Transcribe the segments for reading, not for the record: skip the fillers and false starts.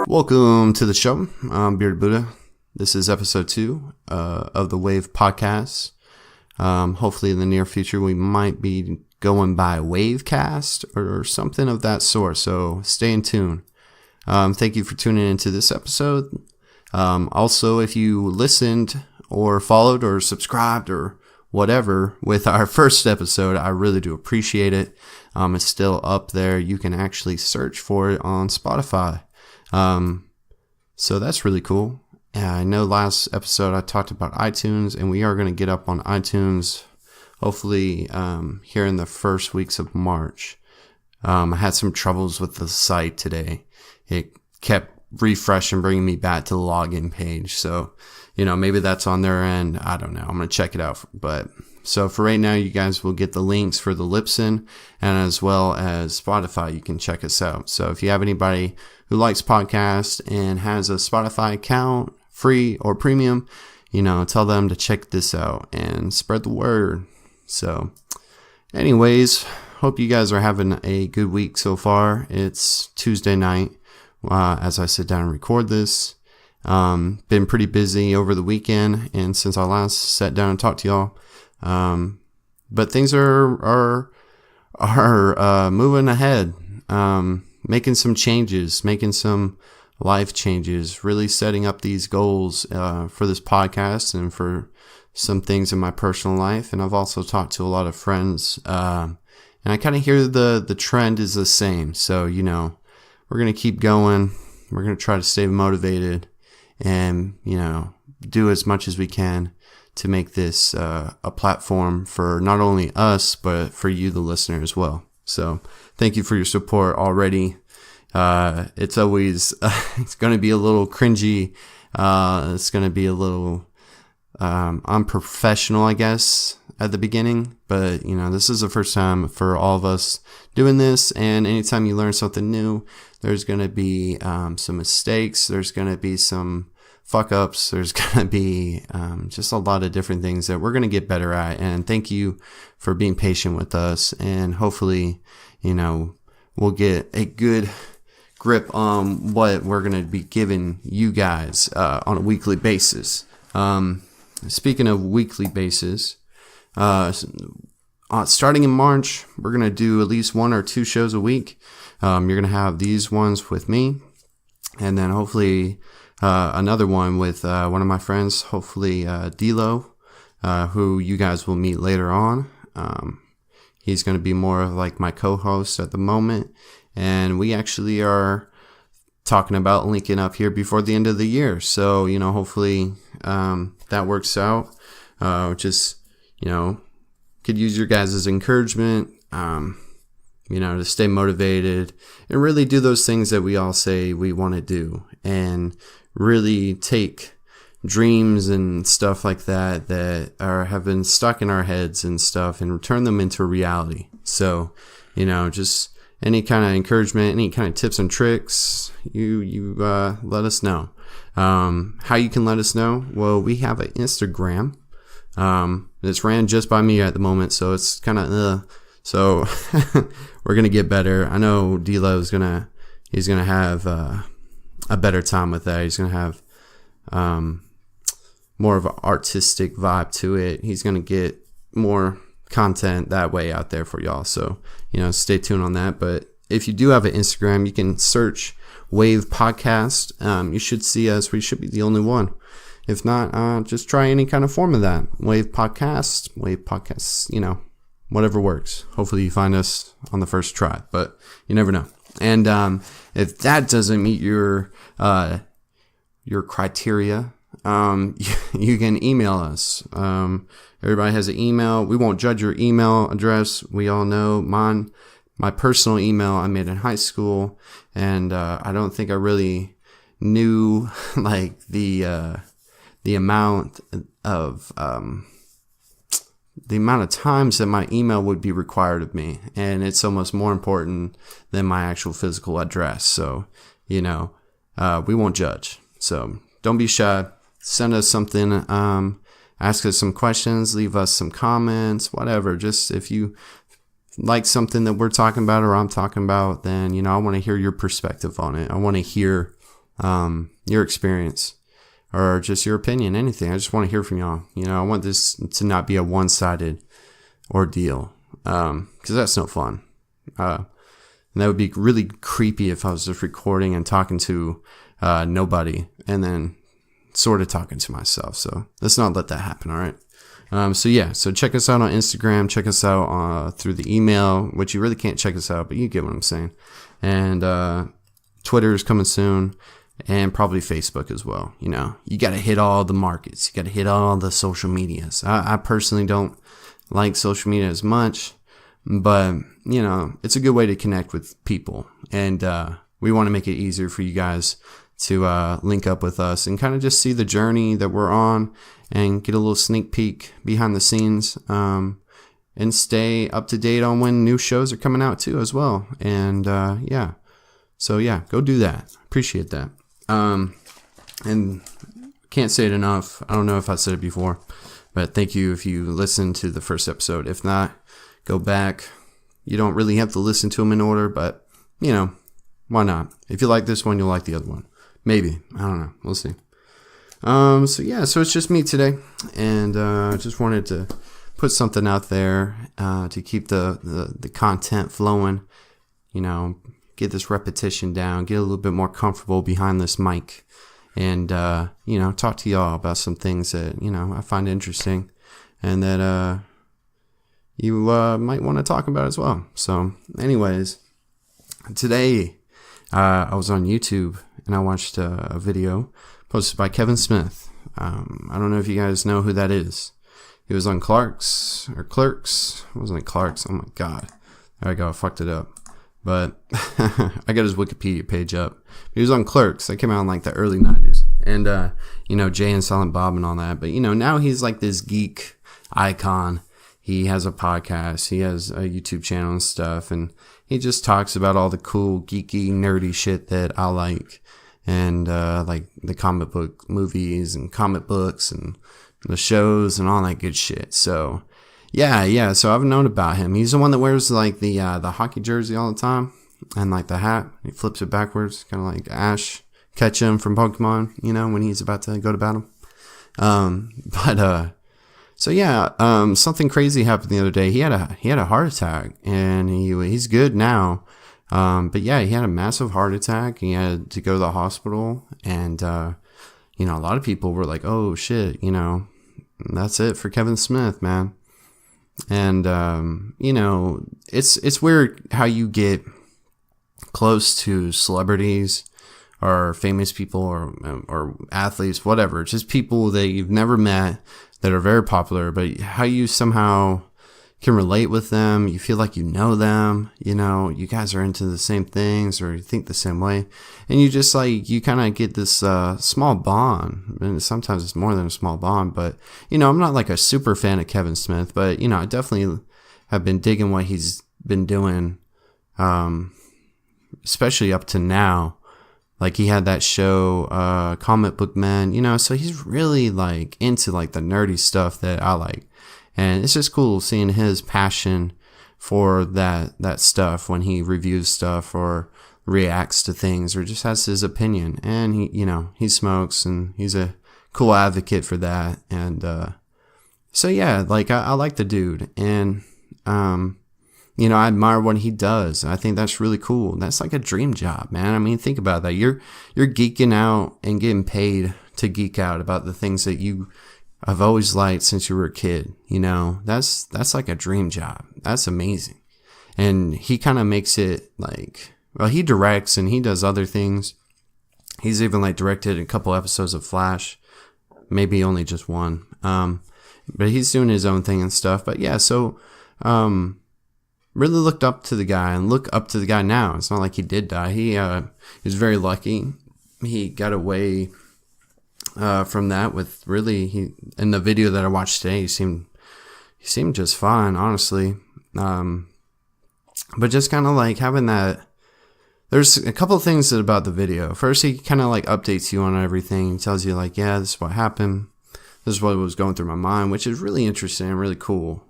Welcome to the show. I'm Bearded Buddha. This is episode 2 of the Wave Podcast. Hopefully in the near future we might be going by wavecast or something of that sort, so stay in tune. Thank you for tuning into this episode. Also, if you listened or followed or subscribed or whatever with our first episode, I really do appreciate it. It's still up there. You can actually search for it on Spotify. So that's really cool. I know last episode I talked about iTunes, and we are going to get up on iTunes hopefully here in the first weeks of March. I had some troubles with the site today. It kept refreshing, bringing me back to the login page. So, maybe that's on their end. I don't know. I'm going to check it out. But so for right now, you guys will get the links for the Libsyn, and as well as Spotify. You can check us out. So if you have anybody who likes podcasts and has a Spotify account, free or premium, tell them to check this out and spread the word. So anyways, hope you guys are having a good week so far. It's Tuesday night as I sit down and record this. Been pretty busy over the weekend and since I last sat down and talked to y'all. But things are moving ahead. Making some changes, making some life changes, really setting up these goals for this podcast and for some things in my personal life. And I've also talked to a lot of friends, and I kind of hear the trend is the same. So, we're going to keep going. We're going to try to stay motivated and, do as much as we can to make this a platform for not only us, but for you, the listener, as well. So thank you for your support already. It's always, it's going to be a little cringy. It's going to be a little, unprofessional, I guess, at the beginning, but this is the first time for all of us doing this. And anytime you learn something new, there's going to be, some mistakes. There's going to be some fuck ups. There's going to be, just a lot of different things that we're going to get better at. And thank you for being patient with us. And hopefully, we'll get a good grip on what we're going to be giving you guys on a weekly basis. Speaking of weekly basis, starting in March, we're going to do at least 1 or 2 shows a week. You're going to have these ones with me, and then hopefully another one with one of my friends, hopefully D-Lo, who you guys will meet later on. He's going to be more of like my co-host at the moment. And we actually are talking about linking up here before the end of the year. So, hopefully that works out. Just, could use your guys' encouragement, to stay motivated and really do those things that we all say we want to do. And really take dreams and stuff like that have been stuck in our heads and stuff and turn them into reality. So, just any kind of encouragement, any kind of tips and tricks, you let us know. How you can let us know? Well, we have an Instagram. It's ran just by me at the moment, so it's kind of so we're gonna get better. I know D-Lo's he's gonna have a better time with that. He's gonna have more of an artistic vibe to it. He's going to get more content that way out there for y'all. So, stay tuned on that. But if you do have an Instagram, you can search Wave Podcast. You should see us. We should be the only one. If not, just try any kind of form of that. Wave Podcasts, whatever works. Hopefully you find us on the first try, but you never know. And if that doesn't meet your your criteria, you can email us. Everybody has an email. We won't judge your email address. We all know mine. My personal email I made in high school, and I don't think I really knew like the amount of times that my email would be required of me, and it's almost more important than my actual physical address. So, we won't judge. So don't be shy. Send us something. Ask us some questions. Leave us some comments. Whatever. Just if you like something that we're talking about or I'm talking about, then, I want to hear your perspective on it. I want to hear your experience or just your opinion, anything. I just want to hear from y'all. I want this to not be a one-sided ordeal, because that's no fun. And that would be really creepy if I was just recording and talking to nobody and then sort of talking to myself. So let's not let that happen, all right? So check us out on Instagram. Check us out through the email, which you really can't check us out, but you get what I'm saying. And Twitter is coming soon, and probably Facebook as well. You got to hit all the markets. You got to hit all the social medias. I personally don't like social media as much, but it's a good way to connect with people, and we want to make it easier for you guys to link up with us and kind of just see the journey that we're on and get a little sneak peek behind the scenes, and stay up to date on when new shows are coming out too as well. And so go do that. Appreciate that. And can't say it enough. I don't know if I said it before, but thank you if you listened to the first episode. If not, go back. You don't really have to listen to them in order, but why not? If you like this one, you'll like the other one. Maybe. I don't know. We'll see. So it's just me today, and I just wanted to put something out there to keep the content flowing, get this repetition down, get a little bit more comfortable behind this mic, and talk to y'all about some things that I find interesting and that you might want to talk about as well. So anyways, today I was on YouTube and I watched a video posted by Kevin Smith. I don't know if you guys know who that is. He was on Clerks. Wasn't it Clerks? Oh my God. There I go. I fucked it up. But I got his Wikipedia page up. He was on Clerks. That came out in like the early 90s. And, Jay and Silent Bob and all that. But, now he's like this geek icon. He has a podcast. He has a YouTube channel and stuff. And he just talks about all the cool, geeky, nerdy shit that I like. And like the comic book movies and comic books and the shows and all that good shit. So yeah. So I've known about him. He's the one that wears like the hockey jersey all the time and like the hat. He flips it backwards, kind of like Ash Ketchum from Pokemon. When he's about to go to battle. Something crazy happened the other day. He had a heart attack, and he's good now. But yeah, he had a massive heart attack. He had to go to the hospital, and a lot of people were like, "Oh shit," that's it for Kevin Smith, man. And it's weird how you get close to celebrities or famous people or athletes, whatever. It's just people that you've never met that are very popular, but how you somehow can relate with them. You feel like you know them, you guys are into the same things or you think the same way. And you just you kind of get this small bond. And sometimes it's more than a small bond, but, I'm not like a super fan of Kevin Smith, but, I definitely have been digging what he's been doing, especially up to now. Like he had that show, Comic Book Man, so he's really like into like the nerdy stuff that I like. And it's just cool seeing his passion for that stuff when he reviews stuff or reacts to things or just has his opinion. And he smokes and he's a cool advocate for that. And, I like the dude, and, I admire what he does. I think that's really cool. That's like a dream job, man. I mean, think about that. You're geeking out and getting paid to geek out about the things that I've always liked since you were a kid. That's like a dream job. That's amazing. And he kind of makes it he directs and he does other things. He's even like directed a couple episodes of Flash, maybe only just one. But he's doing his own thing and stuff. But yeah, so really looked up to the guy and look up to the guy now. It's not like he did die. He was very lucky. He got away from that with really, in the video that I watched today, he seemed just fine, honestly. But just kind of like having that, there's a couple of things about the video. First, he kind of like updates you on everything. He tells you like, yeah, this is what happened. This is what was going through my mind, which is really interesting and really cool.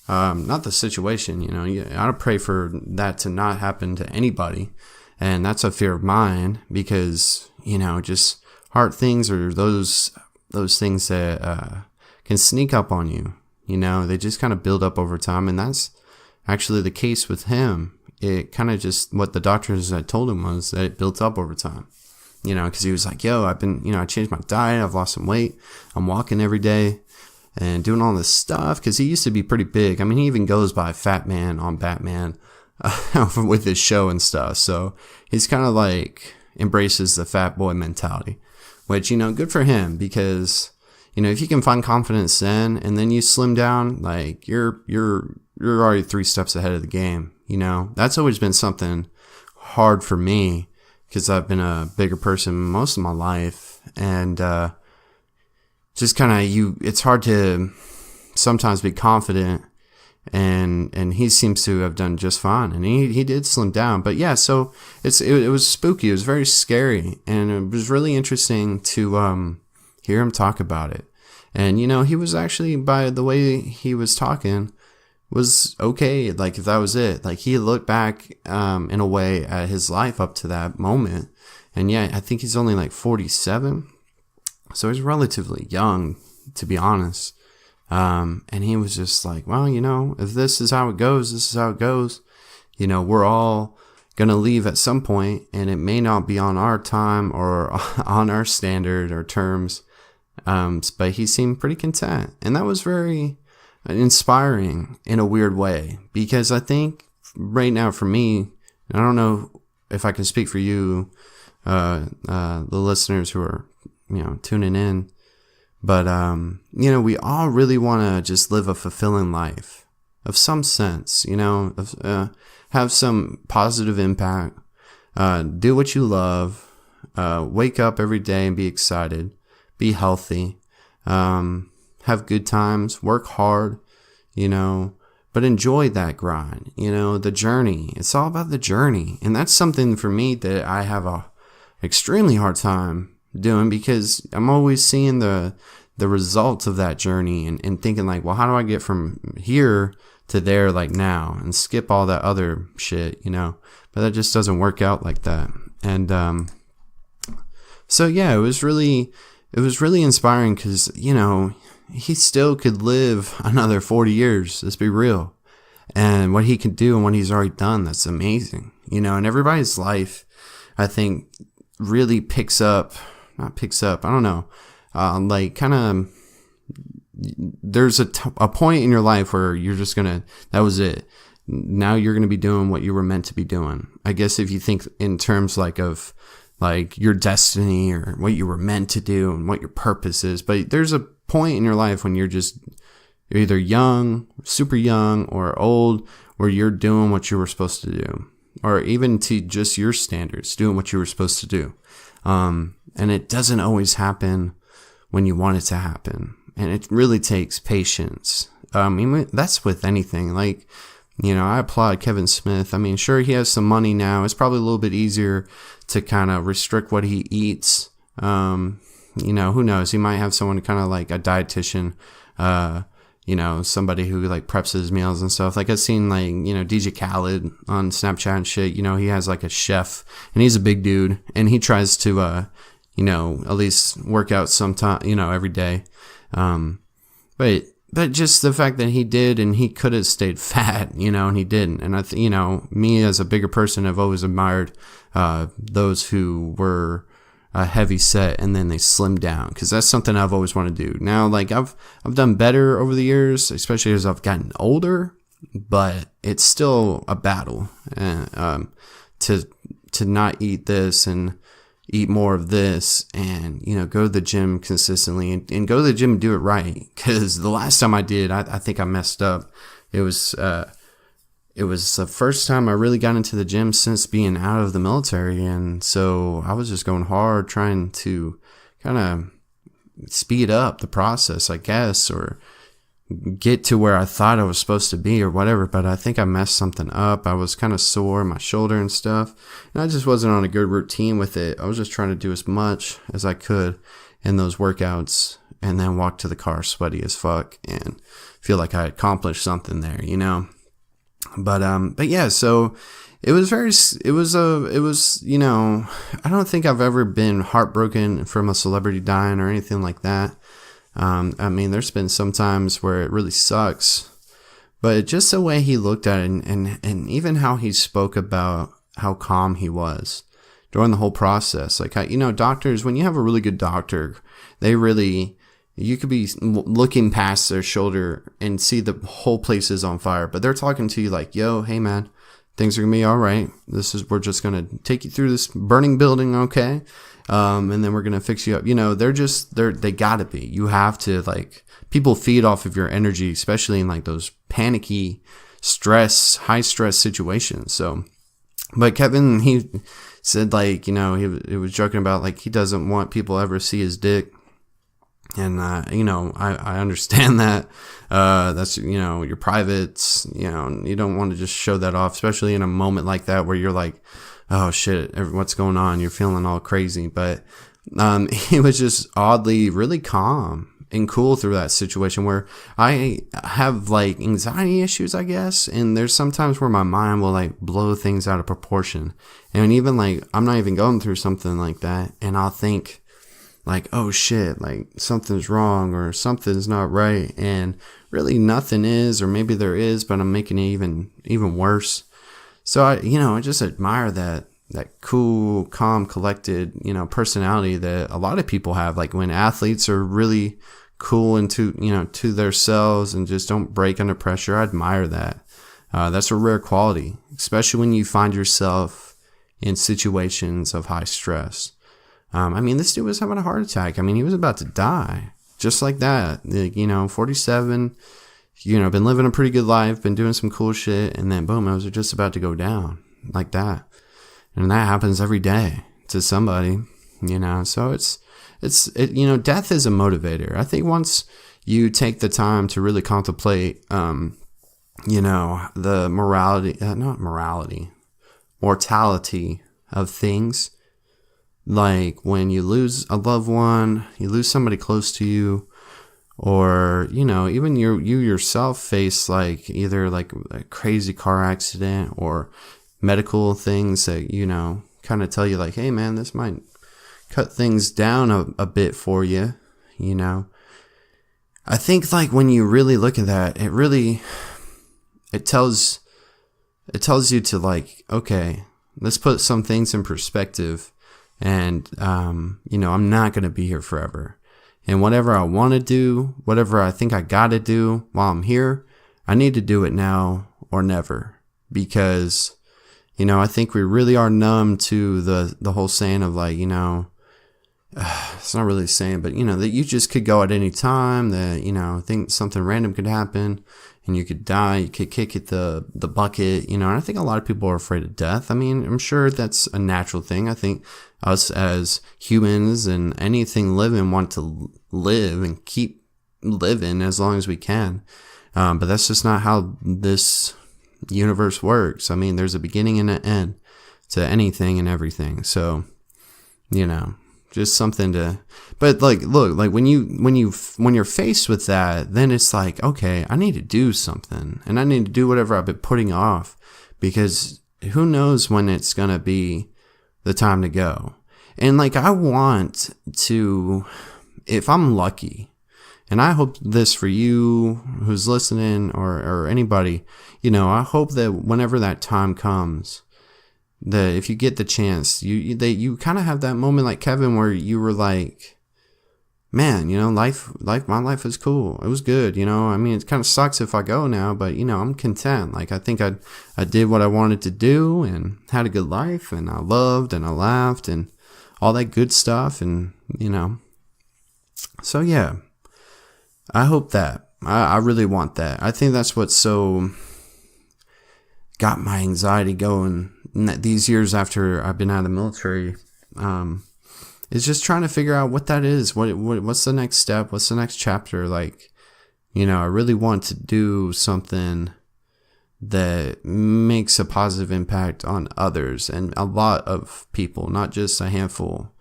Not the situation, I gotta pray for that to not happen to anybody. And that's a fear of mine because, just hard things or those things that can sneak up on you. They just kind of build up over time. And that's actually the case with him. It kind of just, what the doctors had told him was that it built up over time. Because he was like, yo, I've been, I changed my diet. I've lost some weight. I'm walking every day and doing all this stuff. Because he used to be pretty big. I mean, he even goes by Fat Man on Batman with his show and stuff. So he's kind of like embraces the fat boy mentality, which, good for him because, if you can find confidence then and then you slim down, like you're already 3 steps ahead of the game. That's always been something hard for me because I've been a bigger person most of my life. And just kind of it's hard to sometimes be confident. And he seems to have done just fine. And he did slim down. But yeah, so it was spooky. It was very scary. And it was really interesting to hear him talk about it. And, he was actually, by the way he was talking, was okay. Like, if that was it. Like, he looked back in a way at his life up to that moment. And yeah, I think he's only like 47. So he's relatively young, to be honest. And he was just like, well, if this is how it goes, this is how it goes. We're all going to leave at some point, and it may not be on our time or on our standard or terms. But he seemed pretty content. And that was very inspiring in a weird way, because I think right now for me, I don't know if I can speak for you, the listeners who are, tuning in, but, we all really want to just live a fulfilling life of some sense, have some positive impact, do what you love, wake up every day and be excited, be healthy, have good times, work hard, but enjoy that grind, the journey. It's all about the journey. And that's something for me that I have a extremely hard time doing, because I'm always seeing the results of that journey and thinking like, well, how do I get from here to there, like now, and skip all that other shit, but that just doesn't work out like that. And, so yeah, it was really inspiring because, he still could live another 40 years. Let's be real. And what he can do and what he's already done, that's amazing. And everybody's life, I think, really I don't know. Like kind of, there's a point in your life where you're just that was it. Now you're going to be doing what you were meant to be doing. I guess if you think in terms of your destiny or what you were meant to do and what your purpose is. But there's a point in your life when you're either young, super young, or old, where you're doing what you were supposed to do, or even to just your standards, doing what you were supposed to do. And it doesn't always happen when you want it to happen. And it really takes patience. That's with anything. I applaud Kevin Smith. Sure, he has some money now. It's probably a little bit easier to kind of restrict what he eats. Who knows? He might have someone kind of like a dietitian, somebody who like preps his meals and stuff. Like I've seen DJ Khaled on Snapchat and shit. He has like a chef, and he's a big dude, and he tries to, at least work out sometime, every day. But just the fact that he did, and he could have stayed fat, and he didn't. And me as a bigger person, have always admired those who were heavy set and then they slimmed down, because that's something I've always wanted to do. Now, I've done better over the years, especially as I've gotten older, but it's still a battle to not eat this and eat more of this, and, go to the gym consistently, and go to the gym and do it right. Because the last time I did, I think I messed up. It was the first time I really got into the gym since being out of the military. And so I was just going hard, trying to kind of speed up the process, I guess, or get to where I thought I was supposed to be or whatever. But I think I messed something up. I was kind of sore in my shoulder and stuff. And I just wasn't on a good routine with it. I was just trying to do as much as I could in those workouts, and then walk to the car sweaty as fuck and feel like I accomplished something there, But yeah, so it was, I don't think I've ever been heartbroken from a celebrity dying or anything like that. There's been some times where it really sucks, but just the way he looked at it, and even how he spoke about how calm he was during the whole process. Like, doctors, when you have a really good doctor, you could be looking past their shoulder and see the whole place is on fire, but they're talking to you like, yo, hey man, things are gonna be all right. We're just gonna take you through this burning building, okay? And then we're gonna fix you up. They gotta be. You have to, people feed off of your energy, especially in those panicky, high stress situations. So, but Kevin, he said he was joking about he doesn't want people ever see his dick. And, I understand that. That's, your privates, you don't want to just show that off, especially in a moment like that where you're like, oh shit, what's going on? You're feeling all crazy. But, he was just oddly really calm and cool through that situation, where I have anxiety issues, I guess. And there's sometimes where my mind will blow things out of proportion. And even I'm not even going through something like that, and I'll think, oh shit, something's wrong or something's not right, and really nothing is, or maybe there is, but I'm making it even worse. So I just admire that cool, calm, collected, personality that a lot of people have. When athletes are really cool and to themselves and just don't break under pressure, I admire that. That's a rare quality, especially when you find yourself in situations of high stress. This dude was having a heart attack. He was about to die. Just like that. 47, been living a pretty good life, been doing some cool shit, and then boom, I was just about to go down like that. And that happens every day to somebody, so death is a motivator. I think once you take the time to really contemplate, the mortality of things. When you lose a loved one, you lose somebody close to you, or, even you yourself face either a crazy car accident or medical things that, kind of tell you hey man, this might cut things down a bit for you, I think when you really look at that, it tells you to okay, let's put some things in perspective. And, I'm not going to be here forever. And whatever I want to do, whatever I think I got to do while I'm here, I need to do it now or never. Because, I think we really are numb to the whole saying of it's not really a saying, but, that you just could go at any time, that, I think something random could happen and you could die, you could kick at the bucket, and I think a lot of people are afraid of death. I'm sure that's a natural thing. I think us as humans and anything living want to live and keep living as long as we can. But that's just not how this universe works. There's a beginning and an end to anything and everything. So, just something to, but look, when you're faced with that, then it's okay, I need to do something, and I need to do whatever I've been putting off, because who knows when it's going to be the time to go. And I want to, if I'm lucky, and I hope this for you who's listening or anybody, I hope that whenever that time comes, that if you get the chance, you kind of have that moment like Kevin, where you were man, my life was cool. It was good. It kind of sucks if I go now, but I'm content. I think I did what I wanted to do and had a good life, and I loved and I laughed and all that good stuff. And, so yeah, I hope that. I really want that. I think that's what so got my anxiety going these years after I've been out of the military. Is just trying to figure out what that is. What's the next step? What's the next chapter? Like, I really want to do something that makes a positive impact on others and a lot of people, not just a handful,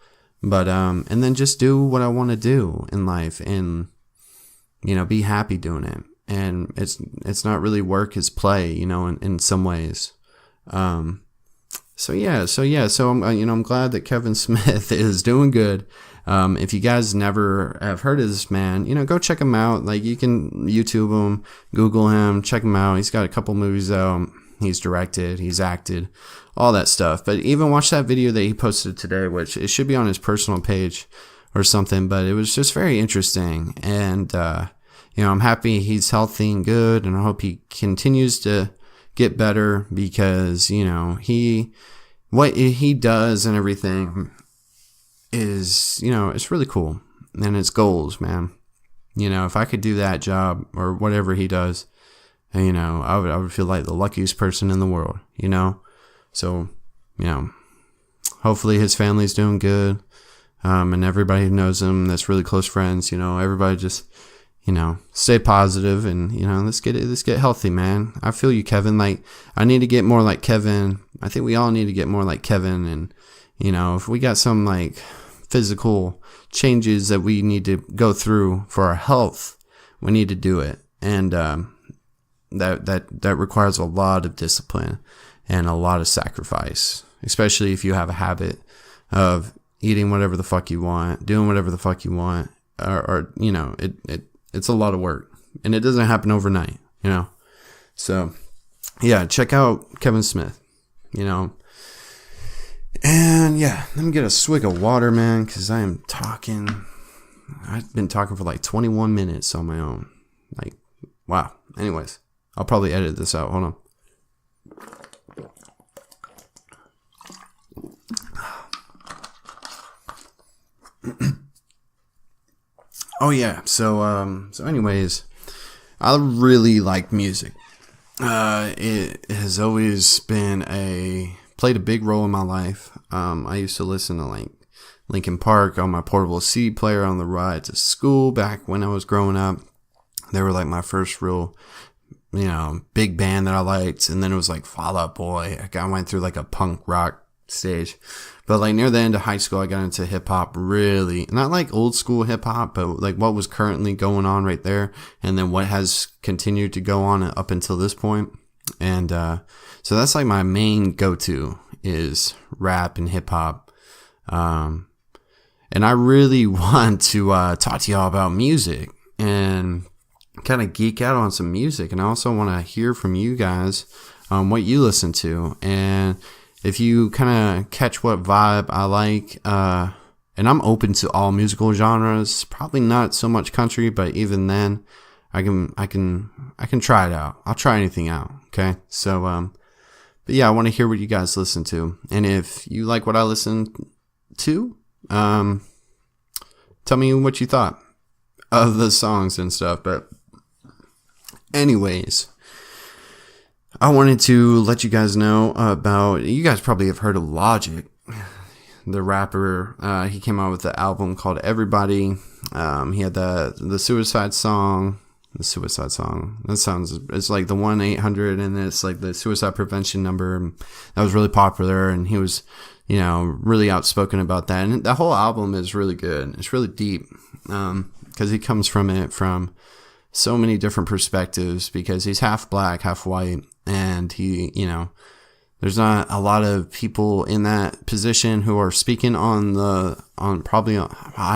but, and then just do what I want to do in life and, be happy doing it. And it's not really work, it's play, in some ways. So I'm glad that Kevin Smith is doing good. If you guys never have heard of this man, go check him out. Like, you can YouTube him, Google him, check him out. He's got a couple movies out. He's directed, he's acted, all that stuff. But even watch that video that he posted today, which it should be on his personal page or something, but it was just very interesting. And, I'm happy he's healthy and good, and I hope he continues to get better because, what he does and everything is, it's really cool. And his goals, man. If I could do that job or whatever he does, I would feel like the luckiest person in the world, So, hopefully his family's doing good. And everybody who knows him, that's really close friends, everybody just, stay positive and, let's get healthy, man. I feel you, Kevin. Like, I need to get more like Kevin. I think we all need to get more like Kevin. And, if we got some like physical changes that we need to go through for our health, we need to do it. And, that requires a lot of discipline and a lot of sacrifice, especially if you have a habit of eating whatever the fuck you want, doing whatever the fuck you want, or it's a lot of work, and it doesn't happen overnight, So, yeah, check out Kevin Smith, And yeah, let me get a swig of water, man, because I've been talking for like 21 minutes on my own. Like, wow. Anyways, I'll probably edit this out. Hold on. Oh yeah, so anyways, I really like music. It has always played a big role in my life. I used to listen to like Linkin Park on my portable CD player on the ride to school back when I was growing up. They were like my first real, big band that I liked. And then it was like Fall Out Boy. I went through like a punk rock stage. But like near the end of high school, I got into hip hop, really not like old school hip hop, but like what was currently going on right there. And then what has continued to go on up until this point. And, so that's like my main go-to is rap and hip hop. And I really want to, talk to y'all about music and kind of geek out on some music. And I also want to hear from you guys, what you listen to. And if you kind of catch what vibe I like, and I'm open to all musical genres, probably not so much country, but even then I can try it out. I'll try anything out. Okay. So, but yeah, I want to hear what you guys listen to. And if you like what I listen to, tell me what you thought of the songs and stuff. But anyways, I wanted to let you guys know about, you guys probably have heard of Logic, the rapper. He came out with the album called Everybody. He had the Suicide Song. The Suicide Song. It's like the 1-800, and it's like the suicide prevention number. That was really popular, and he was, really outspoken about that. And the whole album is really good. It's really deep, because he comes from it from so many different perspectives, because he's half black, half white, and he, there's not a lot of people in that position who are speaking I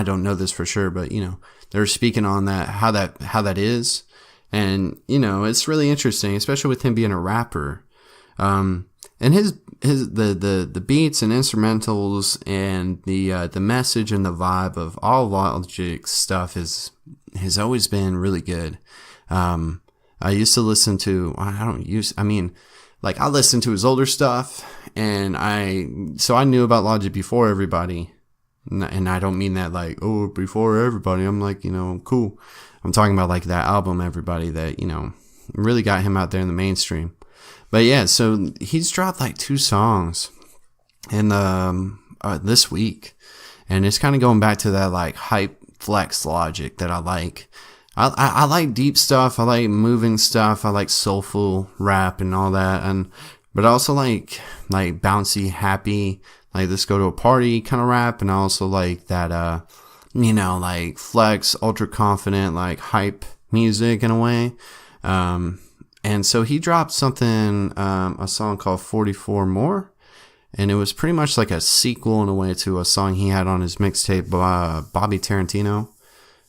don't know this for sure, but they're speaking on that, how that is. And, it's really interesting, especially with him being a rapper. And the beats and instrumentals and the message and the vibe of all Logic stuff has always been really good. I used to listen to, I listened to his older stuff, and so I knew about Logic before everybody. And I don't mean that like, oh, before everybody. I'm like, cool. I'm talking about like that album, Everybody, that, really got him out there in the mainstream. But yeah, so he's dropped like 2 songs in this week. And it's kind of going back to that like hype flex logic that I like. I like deep stuff. I like moving stuff. I like soulful rap and all that. But I also like bouncy, happy, like let's go to a party kind of rap. And I also like that, like flex, ultra confident, like hype music in a way. And so he dropped something, a song called 44 More. And it was pretty much like a sequel in a way to a song he had on his mixtape, Bobby Tarantino.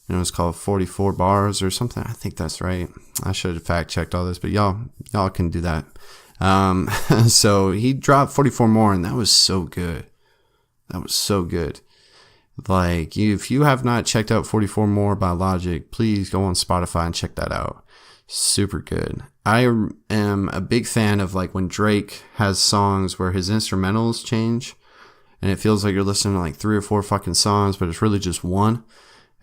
And it was called 44 Bars or something. I think that's right. I should have fact checked all this, but y'all can do that. So he dropped 44 More, and that was so good. That was so good. Like, if you have not checked out 44 More by Logic, please go on Spotify and check that out. Super good. I am a big fan of like when Drake has songs where his instrumentals change and it feels like you're listening to like 3 or 4 fucking songs, but it's really just one.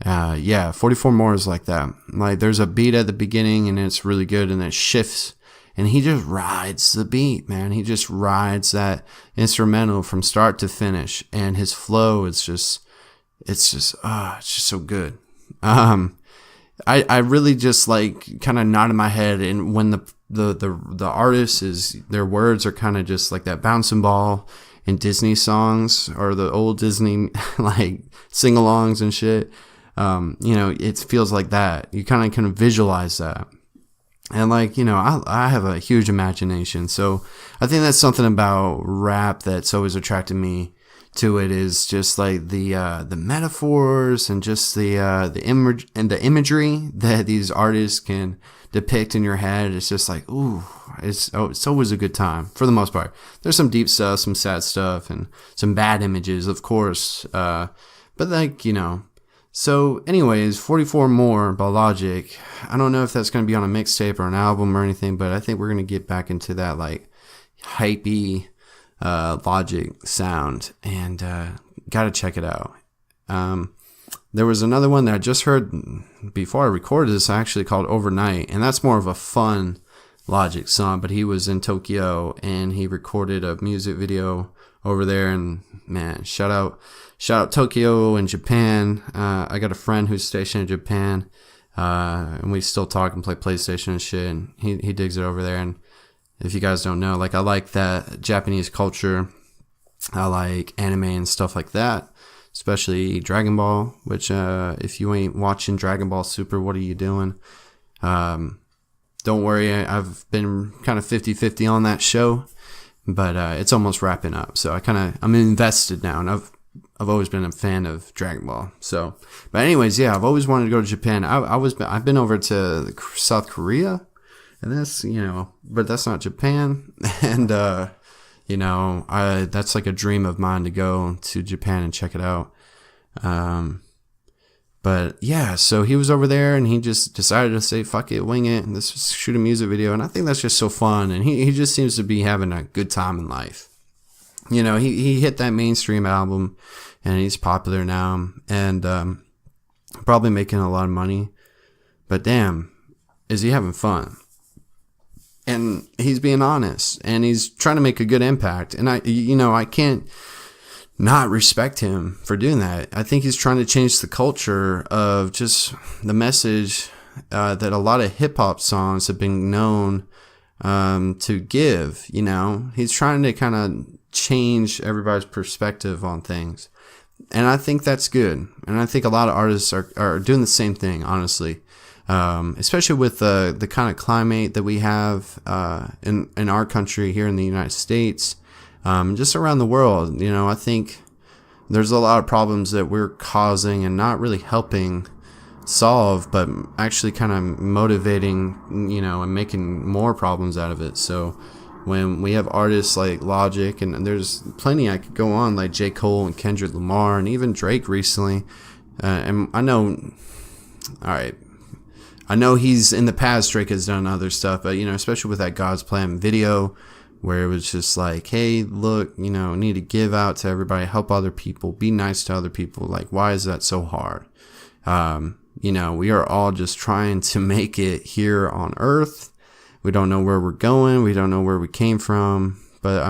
44 More is like that. Like there's a beat at the beginning and it's really good and it shifts and he just rides the beat, man. He just rides that instrumental from start to finish, and his flow is it's just so good. I really just like kind of nodded my head, and when the artist is, their words are kind of just like that bouncing ball in Disney songs or the old Disney like sing-alongs and shit. It feels like that. You kind of can visualize that. And like, I have a huge imagination. So I think that's something about rap that's always attracted me to it, is just like the metaphors and just the imagery that these artists can depict in your head. It's just like, ooh, it's always a good time for the most part. There's some deep stuff, some sad stuff, and some bad images, of course. But like, so anyways, 44 More by Logic. I don't know if that's going to be on a mixtape or an album or anything, but I think we're going to get back into that like hypey Logic sound, and gotta check it out. There was another one that I just heard before I recorded this, actually, called Overnight, and that's more of a fun Logic song, but he was in Tokyo and he recorded a music video over there, and man, shout out Tokyo and Japan. I got a friend who's stationed in Japan, and we still talk and play PlayStation and shit, and he digs it over there. And if you guys don't know, like, I like that Japanese culture. I like anime and stuff like that, especially Dragon Ball, which, if you ain't watching Dragon Ball Super, what are you doing? Don't worry, I've been kind of 50-50 on that show, but it's almost wrapping up. So I'm invested now, and I've always been a fan of Dragon Ball. So, but anyways, yeah, I've always wanted to go to Japan. I've been over to South Korea, and that's, but that's not Japan. And, that's like a dream of mine to go to Japan and check it out. But yeah, so he was over there and he just decided to say, fuck it, wing it, and let's shoot a music video. And I think that's just so fun. And he just seems to be having a good time in life. He hit that mainstream album and he's popular now, and probably making a lot of money. But damn, is he having fun? And he's being honest, and he's trying to make a good impact. And I can't not respect him for doing that. I think he's trying to change the culture of just the message that a lot of hip hop songs have been known to give. He's trying to kind of change everybody's perspective on things, and I think that's good. And I think a lot of artists are doing the same thing, honestly. Especially with the kind of climate that we have in our country here in the United States, just around the world. I think there's a lot of problems that we're causing and not really helping solve, but actually kind of motivating, and making more problems out of it. So when we have artists like Logic, and there's plenty I could go on, like J. Cole and Kendrick Lamar and even Drake recently, and I know he's in the past, Drake has done other stuff, but especially with that God's Plan video where it was just like, hey, look, need to give out to everybody, help other people, be nice to other people. Like, why is that so hard? We are all just trying to make it here on Earth. We don't know where we're going. We don't know where we came from. But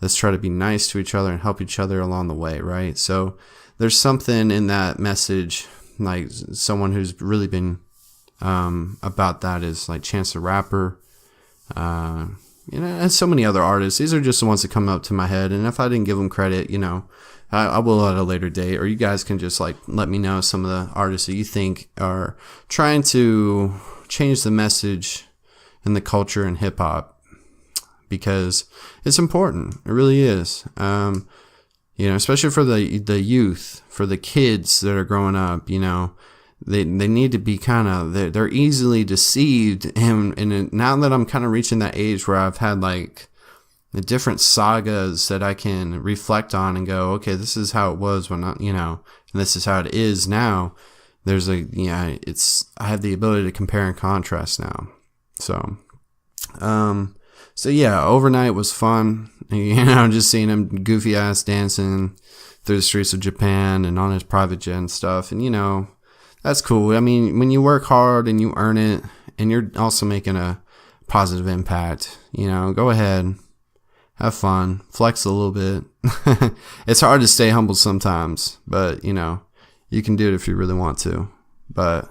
let's try to be nice to each other and help each other along the way, right? So there's something in that message, like someone who's really been about that is like Chance the Rapper, and so many other artists. These are just the ones that come up to my head, and if I didn't give them credit, I will at a later date, or you guys can just like let me know some of the artists that you think are trying to change the message in the culture and hip hop, because it's important. It really is. Especially for the youth, for the kids that are growing up, they need to be they're easily deceived. And now that I'm kind of reaching that age where I've had like the different sagas that I can reflect on and go, okay, this is how it was when and this is how it is now. There's I have the ability to compare and contrast now. So yeah, overnight was fun. Just seeing him goofy ass dancing through the streets of Japan and on his private jet and stuff. And that's cool. When you work hard and you earn it and you're also making a positive impact, go ahead, have fun, flex a little bit. It's hard to stay humble sometimes, but you can do it if you really want to. But